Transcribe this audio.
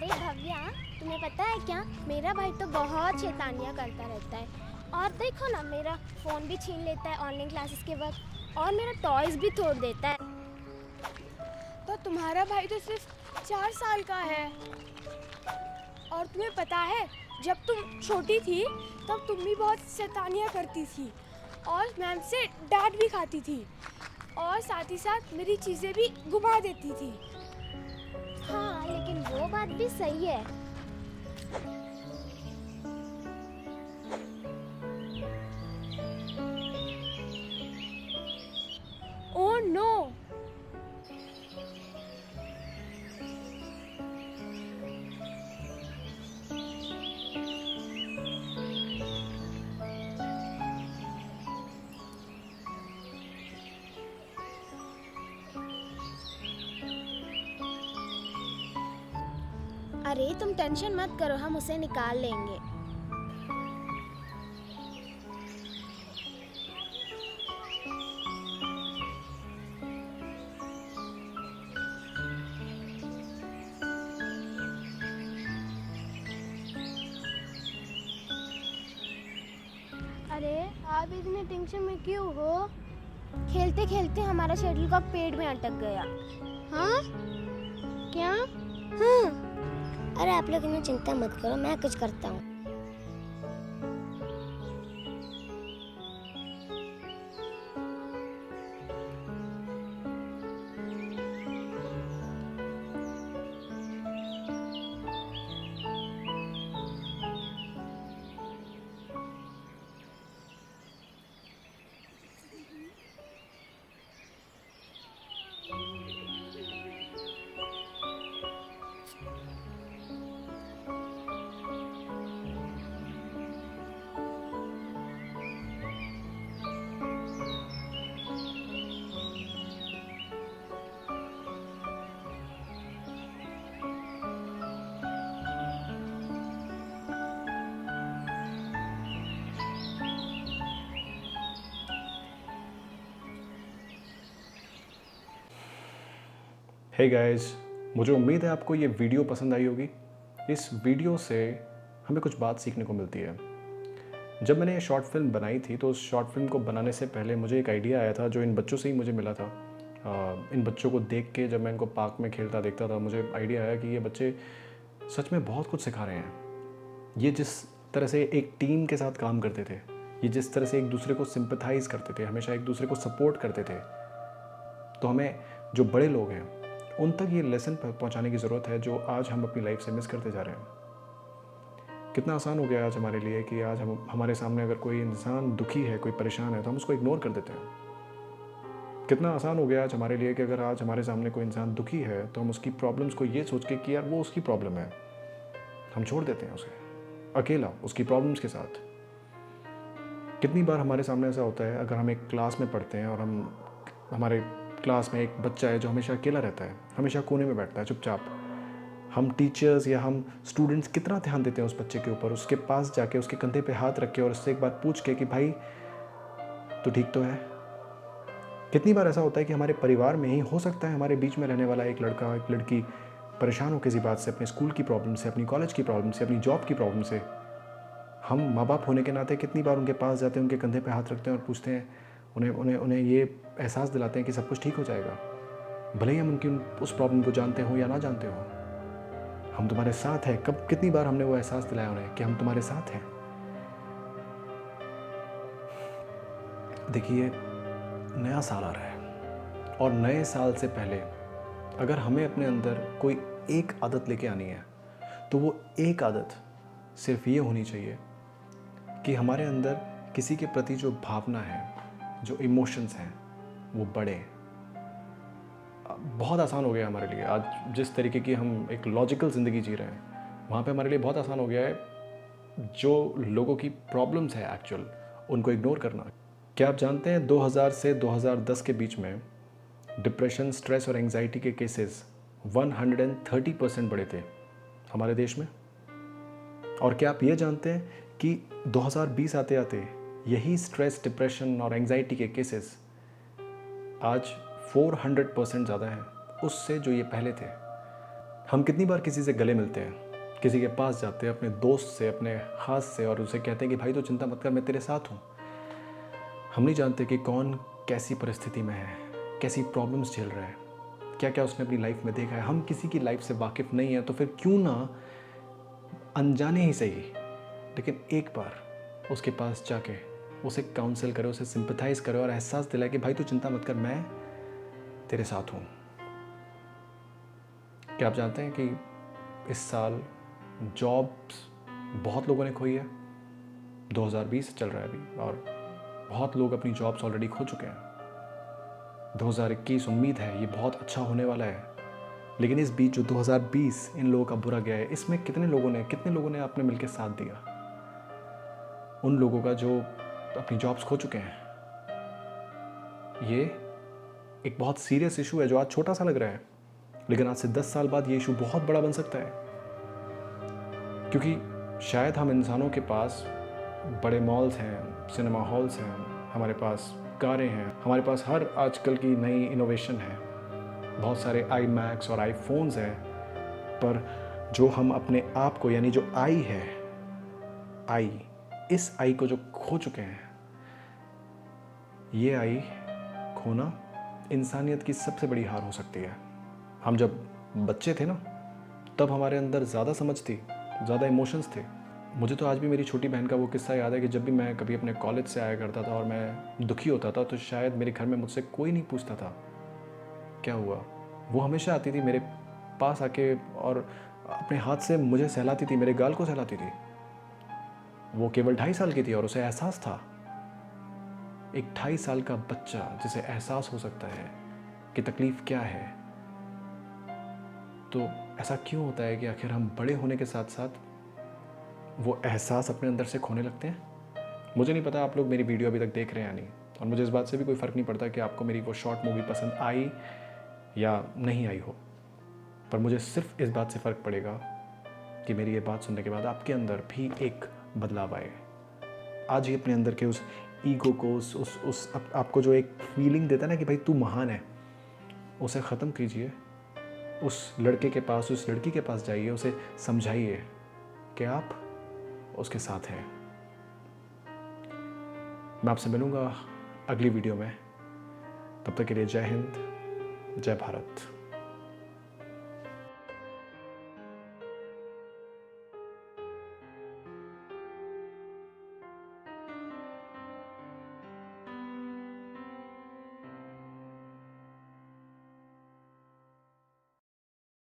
अरे भव्या, तुम्हें पता है क्या, मेरा भाई तो बहुत शैतानियाँ करता रहता है। और देखो ना, मेरा फ़ोन भी छीन लेता है ऑनलाइन क्लासेस के वक्त, और मेरा टॉयज़ भी तोड़ देता है। तो तुम्हारा भाई तो सिर्फ 4 साल का है। और तुम्हें पता है, जब तुम छोटी थी तब तुम भी बहुत शैतानियाँ करती थी और मैम से डांट भी खाती थी, और साथ ही साथ मेरी चीज़ें भी घुमा देती थी। हाँ, लेकिन वो बात भी सही है। Oh no! अरे तुम टेंशन मत करो, हम उसे निकाल लेंगे। अरे आप इतने टेंशन में क्यों हो? खेलते खेलते हमारा शेड्यूल का पेड़ में अटक गया। हाँ? क्या? हाँ। अरे आप लोग इतनी चिंता मत करो, मैं कुछ करता हूँ। हे गाइस, मुझे उम्मीद है आपको ये वीडियो पसंद आई होगी। इस वीडियो से हमें कुछ बात सीखने को मिलती है। जब मैंने ये शॉर्ट फिल्म बनाई थी तो उस शॉर्ट फिल्म को बनाने से पहले मुझे एक आइडिया आया था जो इन बच्चों से ही मुझे मिला था। इन बच्चों को देख के जब मैं इनको पार्क में खेलता देखता था, मुझे आइडिया आया कि ये बच्चे सच में बहुत कुछ सिखा रहे हैं। ये जिस तरह से एक टीम के साथ काम करते थे, ये जिस तरह से एक दूसरे को सिंपथाइज़ करते थे, हमेशा एक दूसरे को सपोर्ट करते थे, तो हमें जो बड़े लोग हैं उन तक ये लेसन पहुंचाने की ज़रूरत है जो आज हम अपनी लाइफ से मिस करते जा रहे हैं। कितना आसान हो गया आज हमारे लिए कि आज हम हमारे सामने अगर कोई इंसान दुखी है, कोई परेशान है, तो हम उसको इग्नोर कर देते हैं। कितना आसान हो गया आज हमारे लिए कि अगर आज हमारे सामने कोई इंसान दुखी है तो हम उसकी प्रॉब्लम्स को ये सोच के कि यार वो उसकी प्रॉब्लम है, हम छोड़ देते हैं उसे अकेला उसकी प्रॉब्लम्स के साथ। कितनी बार हमारे सामने ऐसा होता है, अगर हम एक क्लास में पढ़ते हैं और हमारे क्लास में एक बच्चा है जो हमेशा अकेला रहता है, हमेशा कोने में बैठता है चुपचाप, हम टीचर्स या हम स्टूडेंट्स कितना ध्यान देते हैं उस बच्चे के ऊपर, उसके पास जाके उसके कंधे पे हाथ रख के और उससे एक बार पूछ के कि भाई तो ठीक तो है। कितनी बार ऐसा होता है कि हमारे परिवार में ही हो सकता है हमारे बीच में रहने वाला एक लड़का एक लड़की परेशान हो किसी बात से, अपने स्कूल की प्रॉब्लम से, अपनी कॉलेज की प्रॉब्लम से, अपनी जॉब की प्रॉब्लम से। हम माँ बाप होने के नाते कितनी बार उनके पास जाते हैं, उनके कंधे पे हाथ रखते हैं और पूछते हैं, उन्हें ये एहसास दिलाते हैं कि सब कुछ ठीक हो जाएगा, भले ही हम उनकी उस प्रॉब्लम को जानते हो या ना जानते हो। हम तुम्हारे साथ हैं। कब कितनी बार हमने वो एहसास दिलाया उन्हें कि हम तुम्हारे साथ हैं। देखिए, नया साल आ रहा है और नए साल से पहले अगर हमें अपने अंदर कोई एक आदत लेके आनी है तो वो एक आदत सिर्फ ये होनी चाहिए कि हमारे अंदर किसी के प्रति जो भावना है, जो इमोशंस हैं, वो बढ़े। बहुत आसान हो गया हमारे लिए आज जिस तरीके की हम एक लॉजिकल ज़िंदगी जी रहे हैं, वहाँ पे हमारे लिए बहुत आसान हो गया है जो लोगों की प्रॉब्लम्स है एक्चुअल उनको इग्नोर करना। क्या आप जानते हैं 2000 से 2010 के बीच में डिप्रेशन, स्ट्रेस और एंजाइटी के केसेस 130% बढ़े थे हमारे देश में। और क्या आप ये जानते हैं कि 2020 आते आते यही स्ट्रेस, डिप्रेशन और एंजाइटी के केसेस आज 400% ज़्यादा हैं उससे जो ये पहले थे। हम कितनी बार किसी से गले मिलते हैं, किसी के पास जाते हैं, अपने दोस्त से, अपने खास से, और उसे कहते हैं कि भाई तो चिंता मत कर, मैं तेरे साथ हूँ। हम नहीं जानते कि कौन कैसी परिस्थिति में है, कैसी प्रॉब्लम्स झेल रहा है, क्या क्या उसने अपनी लाइफ में देखा है। हम किसी की लाइफ से वाकिफ़ नहीं है, तो फिर क्यों ना अनजाने ही सही, लेकिन एक बार उसके पास जाके उसे काउंसिल करे, उसे सिंपथाइज़ करे और एहसास दिलाए कि भाई तू चिंता मत कर, मैं तेरे साथ हूँ। क्या आप जानते हैं कि इस साल जॉब्स बहुत लोगों ने खोई है? 2020 चल रहा है अभी और बहुत लोग अपनी जॉब्स ऑलरेडी खो चुके हैं। 2021 उम्मीद है ये बहुत अच्छा होने वाला है, लेकिन इस बीच जो 2020 इन लोगों का बुरा गया है, इसमें कितने लोगों ने आपने मिलकर साथ दिया? उन लोगों का जो अपनी जॉब्स खो चुके हैं। ये एक बहुत सीरियस इशू है जो आज छोटा सा लग रहा है, लेकिन आज से 10 साल बाद ये इशू बहुत बड़ा बन सकता है। क्योंकि शायद हम इंसानों के पास बड़े मॉल्स हैं, सिनेमा हॉल्स हैं, हमारे पास कारें हैं, हमारे पास हर आजकल की नई इनोवेशन है, बहुत सारे आई मैक्स और आईफोन्स हैं, पर जो हम अपने आप को, यानी जो आई है, इस आई को जो खो चुके हैं, ये आई खोना इंसानियत की सबसे बड़ी हार हो सकती है। हम जब बच्चे थे ना, तब हमारे अंदर ज़्यादा समझ थी, ज़्यादा इमोशंस थे। मुझे तो आज भी मेरी छोटी बहन का वो किस्सा याद है कि जब भी मैं कभी अपने कॉलेज से आया करता था और मैं दुखी होता था, तो शायद मेरे घर में मुझसे कोई नहीं पूछता था क्या हुआ। वो हमेशा आती थी मेरे पास आके और अपने हाथ से मुझे सहलाती थी, मेरे गाल को सहलाती थी। वो केवल 2.5 साल की थी और उसे एहसास था। एक 2.5 साल का बच्चा जिसे एहसास हो सकता है कि तकलीफ़ क्या है, तो ऐसा क्यों होता है कि आखिर हम बड़े होने के साथ साथ वो एहसास अपने अंदर से खोने लगते हैं? मुझे नहीं पता आप लोग मेरी वीडियो अभी तक देख रहे हैं या नहीं, और मुझे इस बात से भी कोई फ़र्क नहीं पड़ता कि आपको मेरी वो शॉर्ट मूवी पसंद आई या नहीं आई हो, पर मुझे सिर्फ इस बात से फ़र्क पड़ेगा कि मेरी ये बात सुनने के बाद आपके अंदर भी एक बदलाव आए। आज ही अपने अंदर के उस ईगो को, आपको जो एक फीलिंग देता है ना कि भाई तू महान है, उसे ख़त्म कीजिए। उस लड़के के पास, उस लड़की के पास जाइए, उसे समझाइए कि आप उसके साथ हैं। मैं आपसे मिलूँगा अगली वीडियो में। तब तक के लिए जय हिंद, जय भारत।